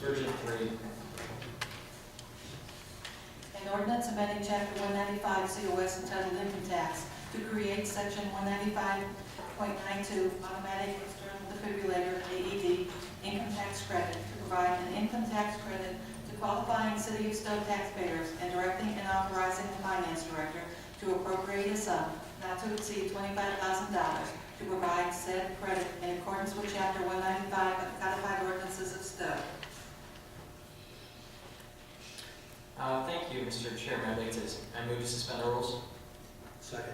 Urgent 3. An ordinance amending Chapter 195 COS entitled Income Tax to create Section 195.92 Automatic External Defibrillator AED Income Tax Credit to provide an income tax credit to qualifying City of Stow taxpayers and directing and authorizing the Finance Director to appropriate a sum not to exceed $25,000 to provide said credit in accordance with Chapter 195 of the Codified Ordinances of Stow. Thank you, Mr. Chairman. I move to suspend the rules. Second.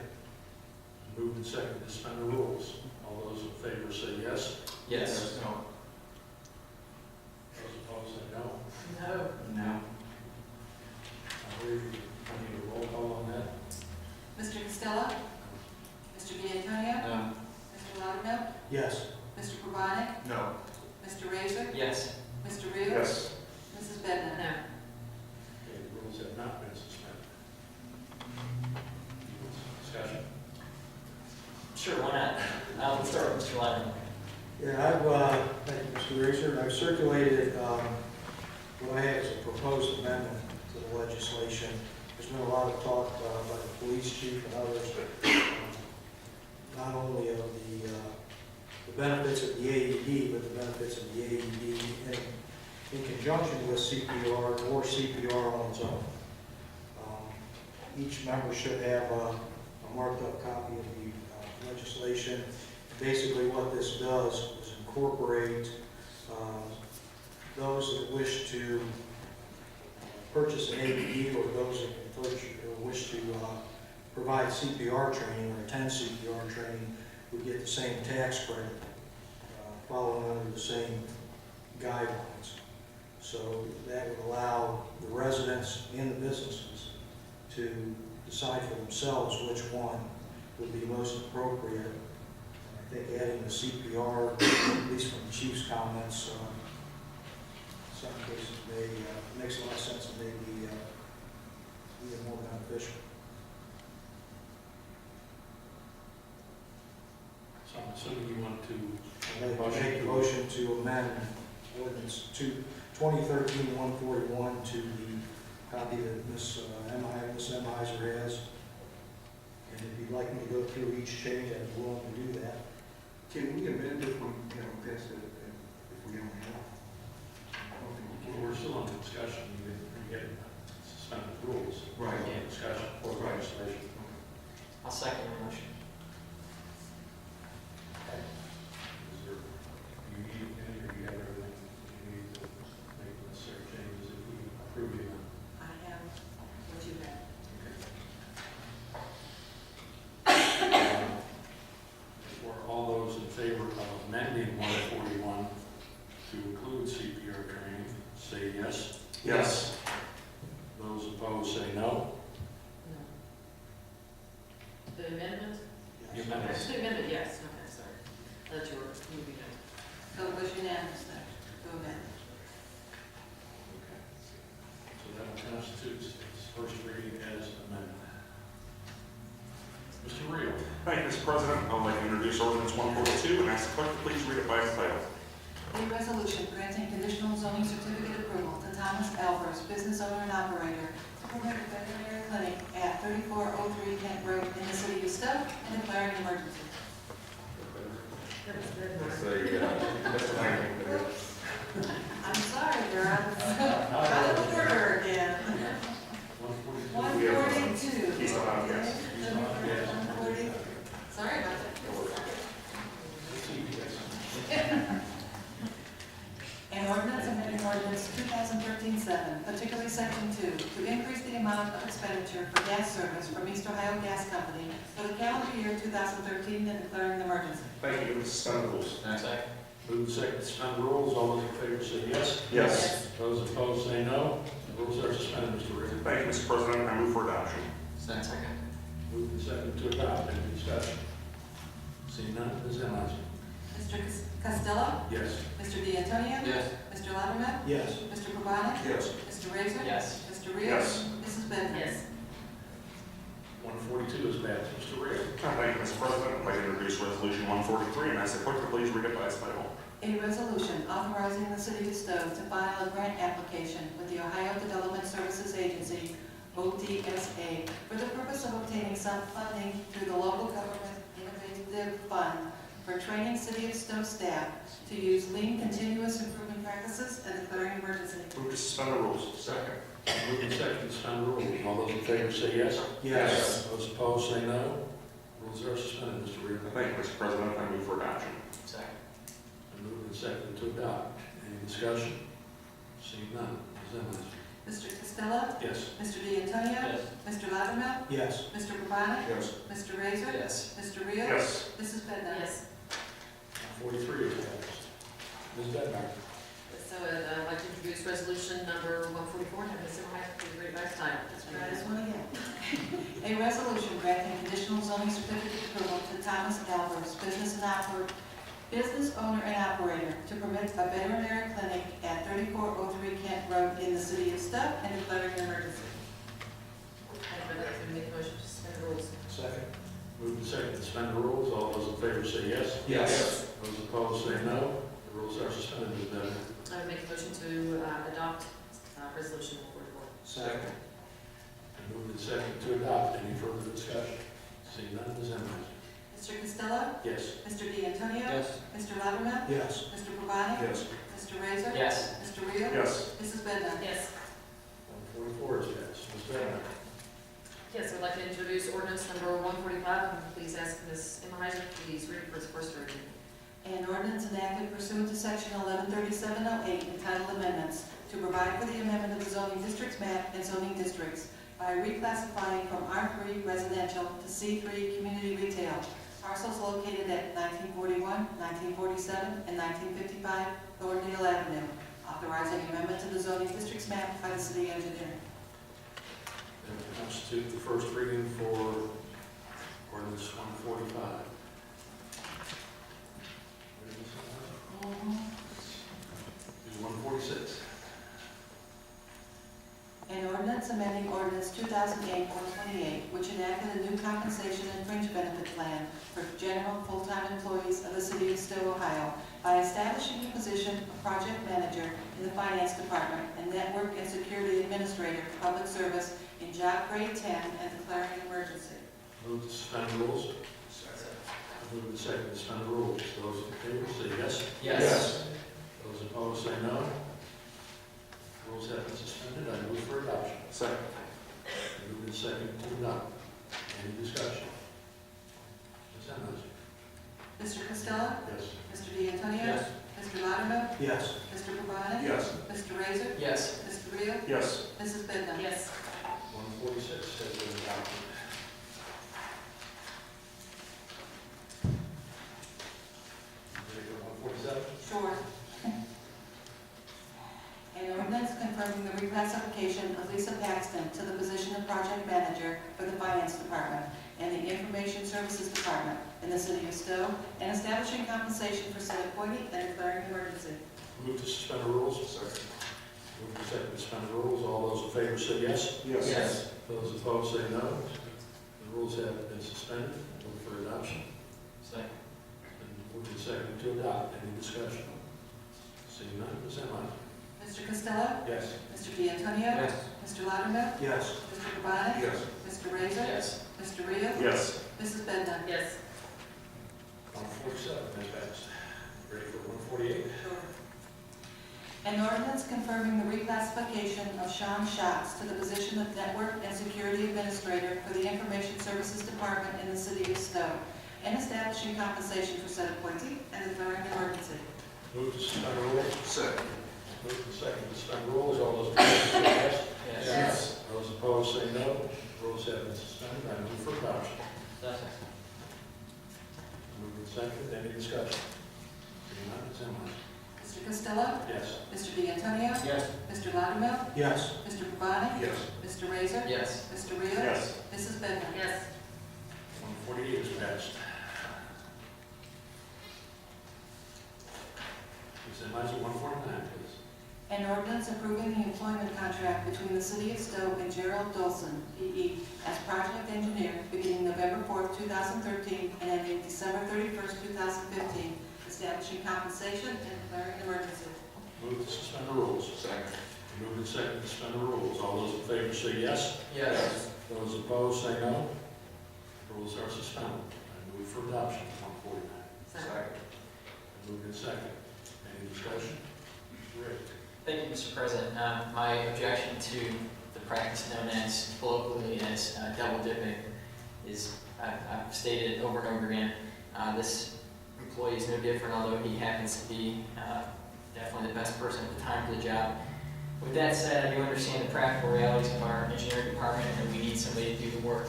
Moved and seconded to suspend the rules. All those in favor say yes. Yes. No. Those opposed say no. No. No. I need a roll call on that. Mr. Costello? Mr. D'Antonio? No. Mr. Loudermilk? Yes. Mr. Provonic? No. Mr. Razor? Yes. Mr. Reel? Yes. Mrs. Bednar? No. Okay, the rules have not been suspended. Discussion. Sure, why not? Let's start with Mr. Lyman. Yeah, thank you, Mr. Racer. I've circulated what I have as a proposed amendment to the legislation. There's been a lot of talk by the police chief and others, not only of the benefits of the AED, but the benefits of the AED in conjunction with CPR or CPR on its own. Each member should have a marked up copy of the legislation. Basically what this does is incorporate those that wish to purchase an AED or those that wish to provide CPR training or attend CPR training would get the same tax credit following under the same guidelines. So that would allow the residents and the businesses to decide for themselves which one would be most appropriate. I think adding the CPR, at least from the chief's comments, in some cases makes a lot of sense and may be even more beneficial. So I'm assuming you want to I'd like to make a motion to amend ordinance 2013-141 to the copy that Ms. Miser has. And if you'd like me to go through each change, I'd be willing to do that. Can we amend if we, pass it, if we don't have? I don't think we can. We're still on discussion. You get suspended rules. Right. Still on discussion for legislation. I'll second the motion. Is there, do you need any, or do you have everything you need to make the necessary changes if we approve the amendment? I have what you have. For all those in favor of amending 141 to include CPR training, say yes. Yes. Those opposed say no. No. The amendment? The amendment. The amendment, yes. Okay, sorry. I thought you were moving on. So it was unanimous then, to amend. Okay. So that constitutes its first reading as amended. Mr. Reel. Thank you, Mr. President. I would like to introduce ordinance 142 and ask the clerk to please read it by its title. A resolution granting conditional zoning certificate approval to Thomas Albers, business owner and operator, to permit a veterinary clinic at 3403 Kent Road in the city of Stow and declaring an emergency. I'm sorry, they're out of order again. 142. He's not on, yes. 140. Sorry about that. An ordinance amending ordinance 2013-7, particularly section 2, to increase the amount of expenditure for gas service from East Ohio Gas Company for the calendar year 2013 and declaring an emergency. Thank you. Suspend the rules. Second. Move the second to suspend the rules. All those in favor say yes. Yes. Those opposed say no. The rules are suspended, Mr. Reel. Thank you, Mr. President. I move for adoption. Second. Move the second to adopt. Any discussion? Seeing none, Ms. Miser. Mr. Costello? Yes. Mr. D'Antonio? Yes. Mr. Loudermilk? Yes. Mr. Provonic? Yes. Mr. Razor? Yes. Mr. Reel? Yes. Mrs. Bednar? Yes. 142 is passed. Mr. Reel. Thank you, Mr. President. I'd like to introduce resolution 143 and ask the clerk to please read it by its title. A resolution authorizing the City of Stow to file a grant application with the Ohio Development Services Agency, ODSA, for the purpose of obtaining some funding through the Local Government Innovative Fund for training City of Stow staff to use lean continuous improvement practices and declaring emergency. Move to suspend the rules. Second. Moved and seconded, suspend the rules. All those in favor say yes. Yes. Those opposed say no. Rules are suspended, Mr. Reardon. Thank you, Mr. President. I move for adoption. Second. Moved and seconded to adopt. Any discussion? Seeing none. Ms. Ennis. Mr. Costello. Yes. Mr. D'Antonio. Yes. Mr. Loudermilk. Yes. Mr. Provani. Yes. Mr. Razor. Yes. Mr. Reel. Yes. Mrs. Bednar. Yes. 43 is passed. Ms. Bednar. So I'd like to introduce resolution number 144, having a similar height to the great last title. Try this one again. A resolution granting conditional zoning certificate approval to Thomas Albers, business owner and operator, to permit a veterinary clinic at 3403 Kent Road in the City of Stow and declaring an emergency. I'd like to make a motion to suspend the rules. Second. Moved and seconded to suspend the rules. All those in favor say yes. Yes. Those opposed say no. The rules are suspended, Ms. Bednar. I would make a motion to adopt resolution 144. Second. Moved and seconded to adopt. Any further discussion? Seeing none, Ms. Ennis. Mr. Costello. Yes. Mr. D'Antonio. Yes. Mr. Loudermilk. Yes. Mr. Provani. Yes. Mr. Razor. Yes. Mr. Reel. Yes. Mrs. Bednar. Yes. 144 is passed. Ms. Bednar. Yes, I'd like to introduce ordinance number 145. Please ask Ms. Emmerheiser, please read it for its first reading. An ordinance enacted pursuant to section 113708 entitled Amendments to provide for the amendment of the zoning districts map and zoning districts by reclassifying from R3 residential to C3 community retail parcels located at 1941, 1947, and 1955 Thorndale Avenue, authorizing amendment to the zoning districts map by the city engineer. That will constitute the first reading for ordinance 145. Is 146. An ordinance amending ordinance 2008-128, which enacted a new compensation and fringe benefit plan for general full-time employees of the City of Stow, Ohio, by establishing the position of project manager in the finance department and network and security administrator for public service in job grade 10 and declaring an emergency. Move to suspend the rules. Move to second to suspend the rules. Those in favor say yes. Yes. Those opposed say no. Rules have been suspended. I move for adoption. Second. Move in second to adopt. Any discussion? Ms. Ennis. Mr. Costello? Yes. Mr. D'Antonio? Yes. Mr. Loudermilk? Yes. Mr. Provani? Yes. Mr. Razor? Yes. Mr. Reel? Yes. Mrs. Bednar? Yes. 146 has been adopted. Ready for 147? Sure. An ordinance confirming the reclassification of Lisa Paxton to the position of project manager for the finance department and the information services department in the City of Stow, and establishing compensation for said appointee and declaring an emergency. Move to suspend the rules. Second. Move to second to suspend the rules. All those in favor say yes. Yes. Those opposed say no. The rules have been suspended. Move for adoption. Second. And move to second to adopt. Any discussion? Seeing none, Ms. Ennis. Mr. Costello? Yes. Mr. D'Antonio? Yes. Mr. Loudermilk? Yes. Mr. Provani? Yes. Mr. Razor? Yes. Mr. Reel? Yes. Mrs. Bednar? Yes. 147 has passed. Ready for 148? An ordinance confirming the reclassification of Sean Schatz to the position of Network and Security Administrator for the Information Services Department in the City of Stow, and establishing compensation for said appointee and declaring an emergency. Move to suspend the rules. Second. Move to second to suspend the rules. All those in favor say yes. Yes. Those opposed say no. Rules have been suspended. I move for adoption. Second. Move in second. Any discussion? Seeing none, Ms. Ennis. Mr. Costello? Yes. Mr. D'Antonio? Yes. Mr. Loudermilk? Yes. Mr. Provani? Yes. Mr. Razor? Yes. Mr. Reel? Yes. Mrs. Bednar? Yes. 148 is passed. Ms. Ennis, 149, please. An ordinance approving the employment contract between the City of Stow and Gerald Dolson, P.E., as project engineer beginning November 4th, 2013, and ending December 31st, 2015, as establishing compensation and declaring an emergency. Move to suspend the rules. Second. Move and second to suspend the rules. All those in favor say yes. Yes. Those opposed say no. Rules are suspended. I move for adoption of 149. Second. Move in second. Any discussion? Rick? Thank you, Mr. President. My objection to the practice known as colloquially as double dipping is, I've stated it over and over again, this employee is no different, although he happens to be definitely the best person at the time for the job. With that said, I do understand the practical realities of our engineering department, and we need somebody to do the work.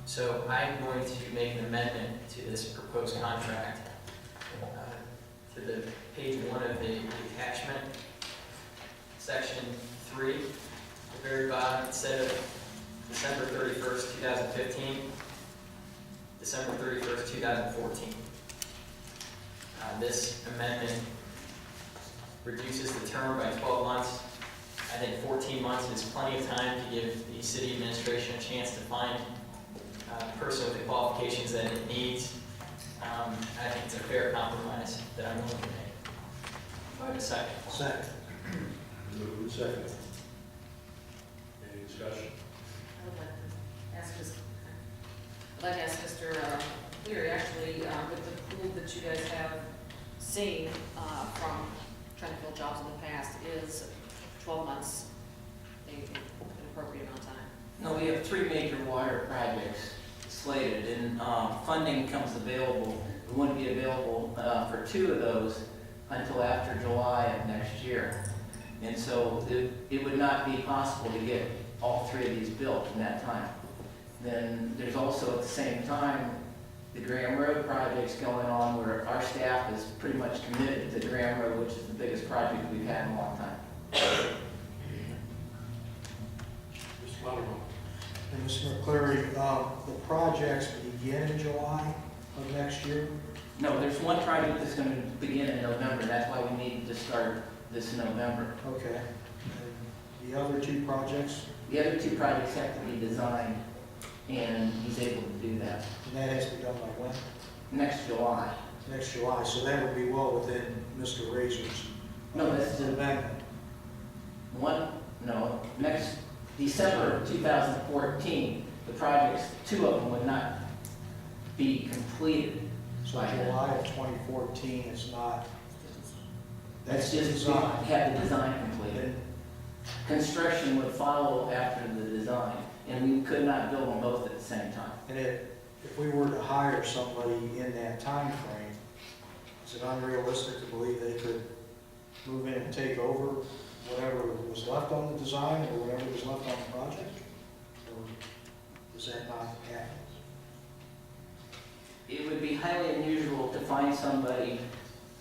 So I'm going to make an amendment to this proposed contract to the page 1 of the attachment, section 3, the very bottom, instead of December 31st, 2015, December 31st, 2014. This amendment reduces the term by 12 months. I think 14 months is plenty of time to give the city administration a chance to find a person with the qualifications that it needs. I think it's a fair compromise that I'm willing to make. Do I have a second? Second. Move in second. Any discussion? I would like to ask Mr. Cleary, actually, with the pool that you guys have seen from trying to fill jobs in the past, is 12 months an appropriate amount of time? No, we have 3 major water projects slated, and funding comes available. It wouldn't be available for 2 of those until after July of next year. And so it would not be possible to get all 3 of these built in that time. Then there's also at the same time the Graham Road project's going on, where our staff is pretty much committed to Graham Road, which is the biggest project we've had in a long time. Mr. Loudermilk? And Mr. McCleary, the projects begin in July of next year? No, there's one project that's going to begin in November. That's why we needed to start this November. Okay. And the other 2 projects, The other 2 projects have to be designed, and he's able to do that. and that has to be done by when? Next July. Next July, so that would be well within Mr. Razor's No, that's the amendment. next December of 2014, the projects, 2 of them would not be completed. So July of 2014 is not, That's that's just to design. have the design completed. And Construction would follow after the design, and we could not build them both at the same time. And if we were to hire somebody in that time frame, is it unrealistic to believe they could move in and take over whatever was left on the design or whatever was left on the project? Or does that not happen? It would be highly unusual to find somebody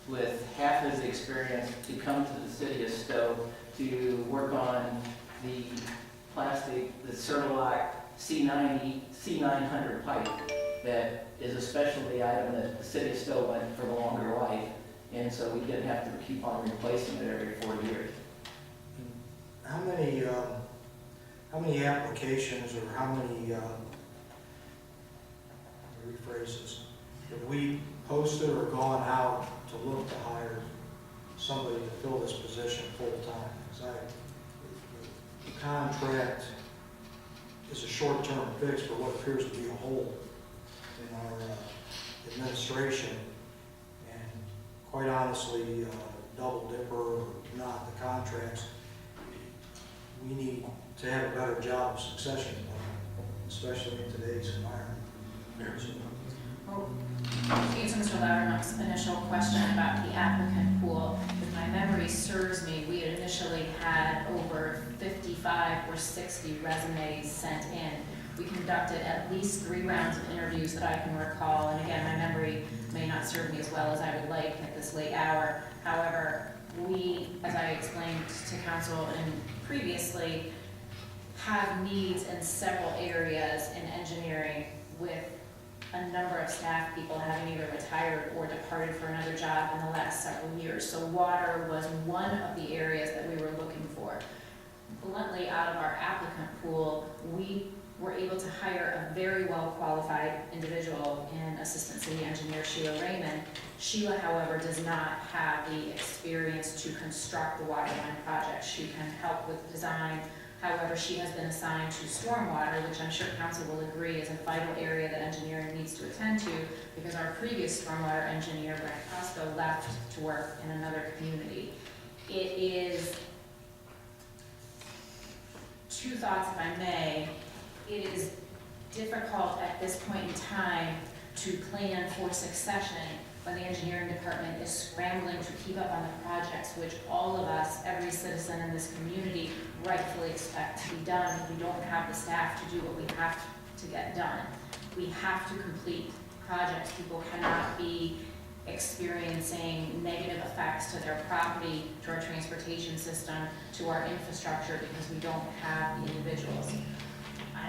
with half his experience to come to the city of Stow to work on the plastic, the Certolock C900 pipe that is a specialty item that the city of Stow went for the longer life, and so we didn't have to keep on replacing it every 4 years. How many applications or how many, let me rephrase this, have we posted or gone out to look to hire somebody to fill this position full-time? Because the contract is a short-term fix for what appears to be a hole in our administration. And quite honestly, double dipper or not, the contracts, we need to have a better job of succession planning, especially in today's environment. Well, to answer Mr. Loudermilk's initial question about the applicant pool, if my memory serves me, we had initially had over 55 or 60 resumes sent in. We conducted at least 3 rounds of interviews that I can recall, and again, my memory may not serve me as well as I would like at this late hour. However, we, as I explained to council and previously, have needs in several areas in engineering, with a number of staff people having either retired or departed for another job in the last several years. So water was one of the areas that we were looking for. Bluntly, out of our applicant pool, we were able to hire a very well-qualified individual in Assistant City Engineer Sheila Raymond. Sheila, however, does not have the experience to construct the water line project. She can help with design. However, she has been assigned to stormwater, which I'm sure council will agree is a vital area that engineering needs to attend to, because our previous stormwater engineer, Brent Costco, left to work in another community. It is, two thoughts if I may, it is difficult at this point in time to plan for succession when the engineering department is scrambling to keep up on the projects, which all of us, every citizen in this community, rightfully expect to be done. We don't have the staff to do what we have to get done. We have to complete projects. People cannot be experiencing negative effects to their property, to our transportation system, to our infrastructure, because we don't have the individuals.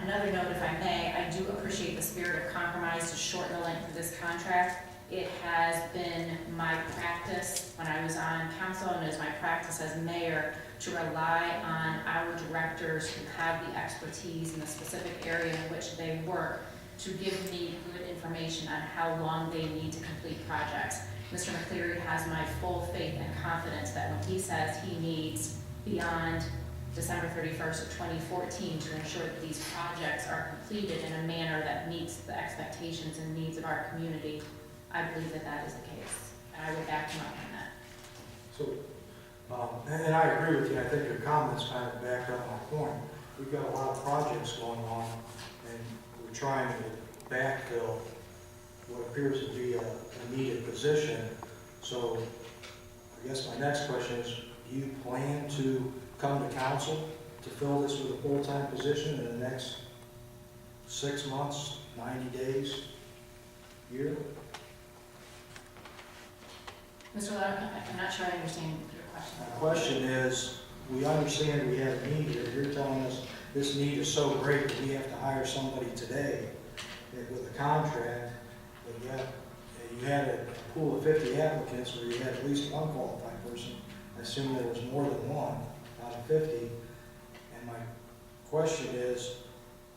Another note, if I may, I do appreciate the spirit of compromise to shorten the length of this contract. It has been my practice when I was on council, and is my practice as mayor, to rely on our directors who have the expertise in the specific area in which they work to give me good information on how long they need to complete projects. Mr. McCleary has my full faith and confidence that when he says he needs beyond December 31st of 2014 to ensure that these projects are completed in a manner that meets the expectations and needs of our community, I believe that that is the case, and I would back him up on that. So, and I agree with you. I think your comments kind of back up my point. We've got a lot of projects going on, and we're trying to backfill what appears to be a needed position. So I guess my next question is, do you plan to come to council to fill this with a full-time position in the next 6 months, 90 days, year? Mr. Louder, I'm not sure I understand your question. My question is, we understand we have a need here. You're telling us this need is so great that we have to hire somebody today with a contract, but yet you had a pool of 50 applicants where you had at least one qualified person. I assume there was more than one out of 50. And my question is,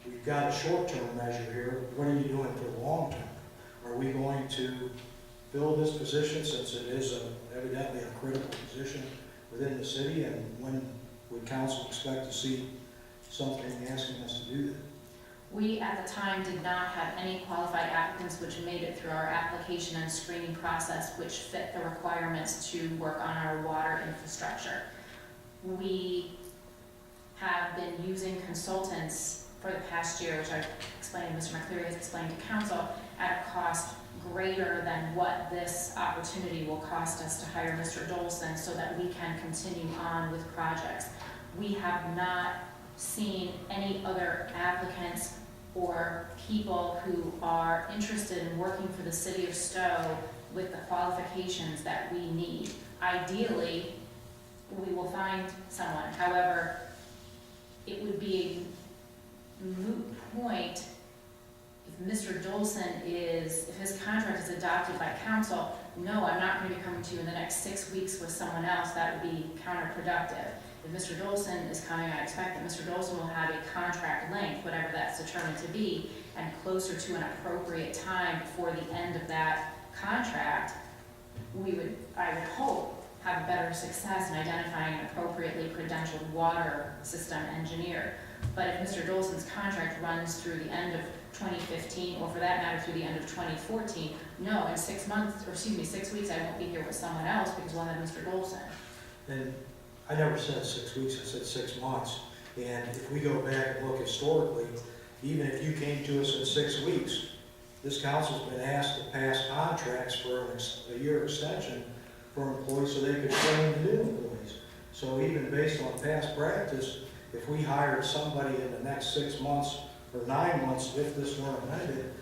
we've got a short-term measure here. What are you doing for the long term? Are we going to fill this position, since it is evidently a critical position within the city, and when would council expect to see something asking us to do that? We, at the time, did not have any qualified applicants which made it through our application and screening process which fit the requirements to work on our water infrastructure. We have been using consultants for the past year, which I've explained, Mr. McCleary has explained to council, at a cost greater than what this opportunity will cost us to hire Mr. Dolson, so that we can continue on with projects. We have not seen any other applicants or people who are interested in working for the city of Stow with the qualifications that we need. Ideally, we will find someone. However, it would be a moot point if Mr. Dolson if his contract is adopted by council. No, I'm not going to be coming to you in the next 6 weeks with someone else. That would be counterproductive. If Mr. Dolson is coming, I expect that Mr. Dolson will have a contract length, whatever that's determined to be, and closer to an appropriate time before the end of that contract, I would hope, have better success in identifying an appropriately credentialed water system engineer. But if Mr. Dolson's contract runs through the end of 2015, or for that matter through the end of 2014, no, in 6 months, or excuse me, 6 weeks, I won't be here with someone else because we'll have Mr. Dolson. And I never said 6 weeks, I said 6 months. And if we go back and look historically, even if you came to us in 6 weeks, this council's been asked to pass contracts for a year extension for employees so they could train the new employees. So even based on past practice, if we hired somebody in the next 6 months or 9 months, if this weren't amended,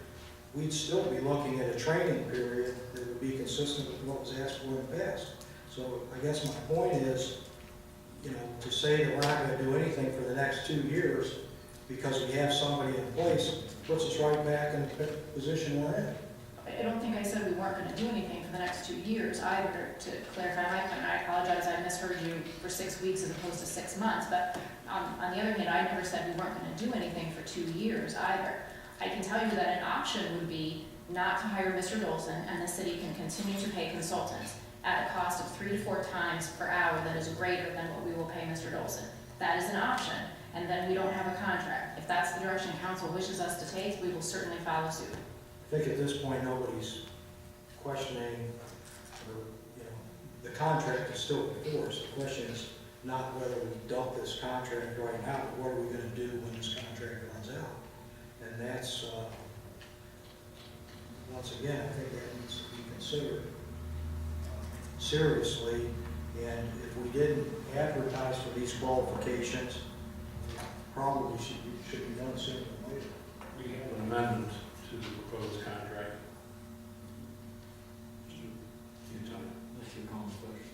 we'd still be looking at a training period that would be consistent with what was asked for in the past. So I guess my point is, to say that we're not going to do anything for the next 2 years because we have somebody in place puts us right back in the position we're in. I don't think I said we weren't gonna do anything for the next 2 years either, to clarify my point. I apologize, I misheard you for 6 weeks as opposed to 6 months, but on the other hand, I never said we weren't gonna do anything for 2 years either. I can tell you that an option would be not to hire Mr. Dolson, and the city can continue to pay consultants at a cost of 3 to 4 times per hour that is greater than what we will pay Mr. Dolson. That is an option, and then we don't have a contract. If that's the direction council wishes us to take, we will certainly follow suit. I think at this point, nobody's questioning, or, you know, the contract is still before us. The question is not whether we dump this contract right now, but what are we gonna do when this contract runs out? And that's, once again, I think that needs to be considered seriously. And if we didn't advertise for these qualifications, probably should be done sooner than later. We have an amendment to the proposed contract. You tell me. Unless you're calling first.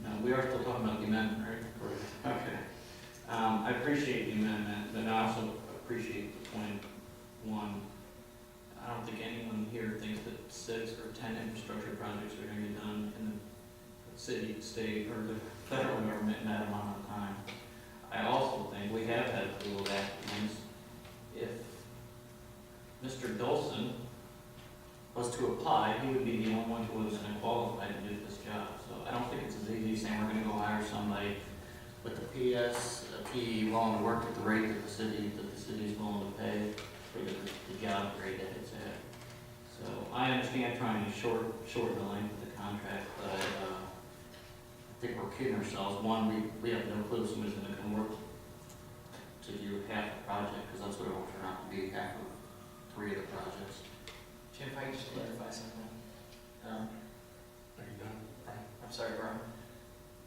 No, we are still talking about the amendment, right? Correct. Okay. I appreciate the amendment, but I also appreciate the point one. I don't think anyone here thinks that 6 or 10 infrastructure projects are gonna get done in the city, state, or the federal government in that amount of time. I also think we have had a pool of applicants. If Mr. Dolson was to apply, he would be the only one who was qualified to do this job. So I don't think it's as easy as saying we're gonna go hire somebody with a PS, a PE, willing to work at the rate that the city is willing to pay for the job grade that it's at. So I understand trying to shorten the length of the contract, but I think we're kidding ourselves. One, we have no clue if somebody's gonna come work to do half the project, because that's what it will turn out to be, half of 3 of the projects. Jim, if I could just clarify something. Are you done, Brian? I'm sorry, Brian.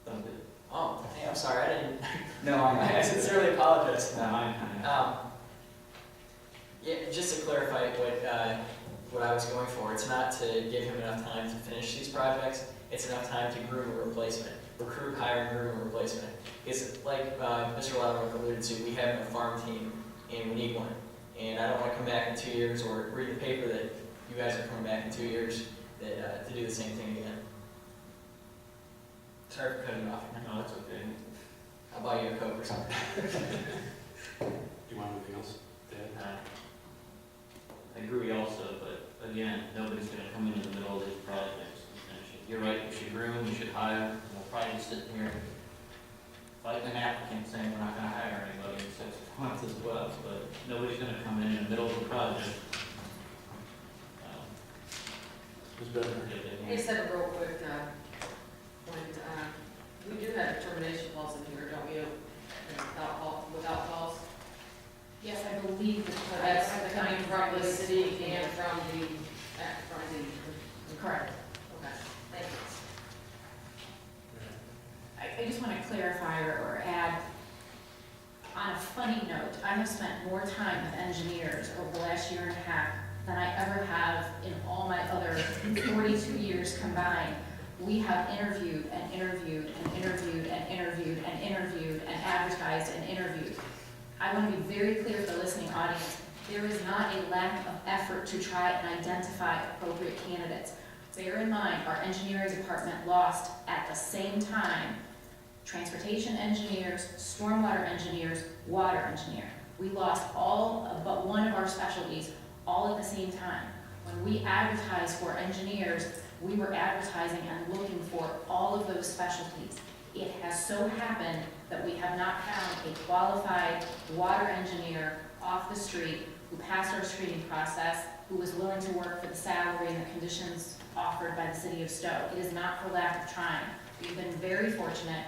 Done good. Oh, hey, I'm sorry, I didn't. No, I sincerely apologize. No, I'm kind of. Yeah, just to clarify what I was going for, it's not to give him enough time to finish these projects, it's enough time to groom a replacement, recruit, hire, and groom a replacement. It's like Mr. Loudermilk alluded to, we have a farm team and we need one. And I don't want to come back in 2 years or read the paper that you guys are coming back in 2 years that, to do the same thing again. Sorry for cutting you off. No, that's okay. I'll buy you a Coke or something. Do you want anything else, Dad? I agree also, but again, nobody's gonna come into the middle of these projects and finish it. You're right, we should groom, we should hire, and we'll probably be sitting here fighting an applicant saying we're not gonna hire anybody in 6 months as well, but nobody's gonna come in the middle of the project. Who's better? I just have a real quick point. We do have termination clause in here, don't we? Without cause? Yes, I believe that. That's coming from the city and from the. Correct. Okay, thank you. I just want to clarify or add, on a funny note, I have spent more time with engineers over the last year and a half than I ever have in all my other 42 years combined. We have interviewed and interviewed and interviewed and interviewed and interviewed and advertised and interviewed. I want to be very clear for the listening audience. There is not a lack of effort to try and identify appropriate candidates. Bear in mind, our engineering department lost at the same time transportation engineers, stormwater engineers, water engineer. We lost all but one of our specialties all at the same time. When we advertised for engineers, we were advertising and looking for all of those specialties. It has so happened that we have not found a qualified water engineer off the street who passed our screening process, who was willing to work for the salary and the conditions offered by the city of Stow. It is not for lack of trying. We've been very fortunate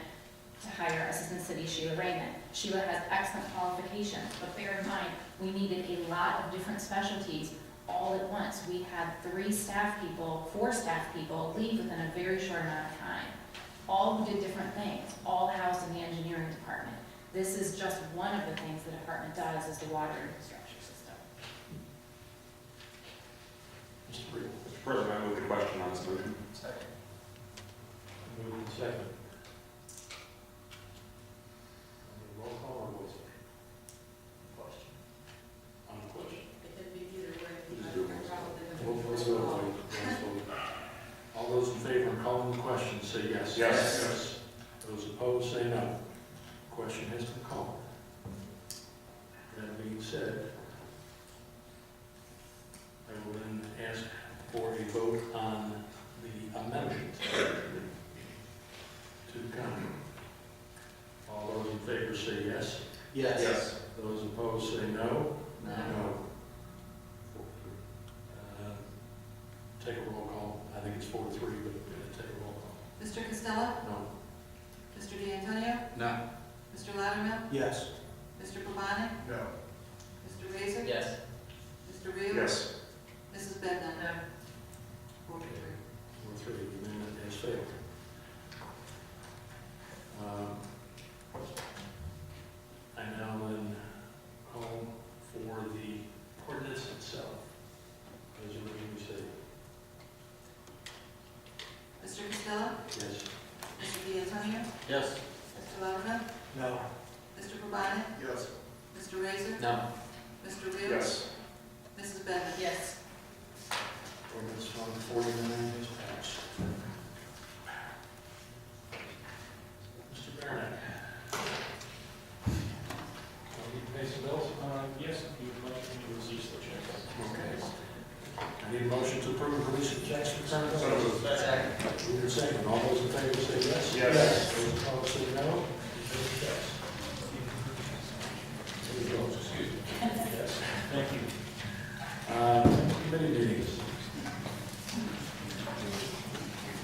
to hire Assistant City Sheila Raymond. Sheila has excellent qualifications, but bear in mind, we needed a lot of different specialties all at once. We had 4 staff people leave within a very short amount of time, all who did different things, all housed in the engineering department. This is just one of the things the department does, is the water infrastructure system. Mr. President, I move the question on this motion. Second. Moved and second. Roll call or voice? Question. On the question. It could be either way. Just do it. Yes. Those opposed, say no. Question has been called. That being said, I will then ask for a vote on the amendment to the contract. All those in favor say yes. Yes. Those opposed say no. No. Take a roll call. I think it's 4-3, but take a roll call. Mr. Costello? No. Mr. D'Antonio? No. Mr. Loudermilk? Yes. Mr. Pavani? No. Mr. Razor? Yes. Mr. Reel? Yes. Mrs. Bednar? No. 4-3. 4-3, the amendment has failed. I now then call for the ordinance itself, as originally stated. Mr. Costello? Yes. Mr. D'Antonio? Yes. Mr. Loudermilk? No. Mr. Pavani? Yes. Mr. Razor? No. Mr. Reel? Yes. Mrs. Bednar? Yes. Ordinance 149 is passed. Mr. Barnett. Need to pay some bills? Yes, if you would like me to release the checks. Okay. I need a motion to approve the release of checks for current So bills. moved. Move in second. All those in favor say yes. Yes. Those opposed say no. Pay the checks. There we go. Excuse me. Yes. Thank you. Committee meetings.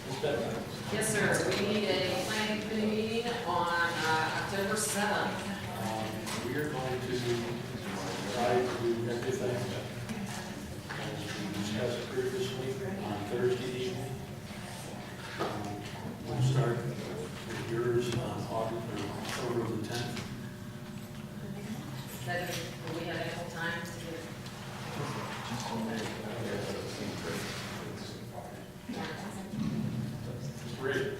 Ms. Bednar. Yes, sir. We need a planning committee meeting on October 7th. We are going to try to do everything as we discussed previously on Thursday evening. We'll start with yours on October the 10th. That, do we have ample time to get it? Mr. Reed.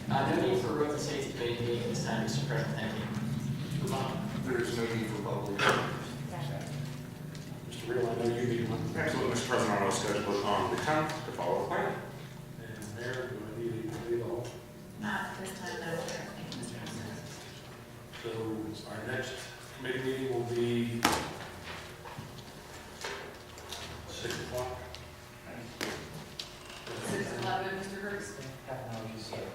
No need for road and safety committee meeting this time, Mr. President, thank you. Mr. Bond. There's no need for public. Mr. Real, I know you need one. Absolutely, Mr. President, I will schedule it on the 10th to follow the plan. And Mayor, do I need a lead all? Not this time, no, thank you, Mr. President. So our next committee meeting will be 6 o'clock. 6 o'clock, Mr. Hurst? Half an hour, you said.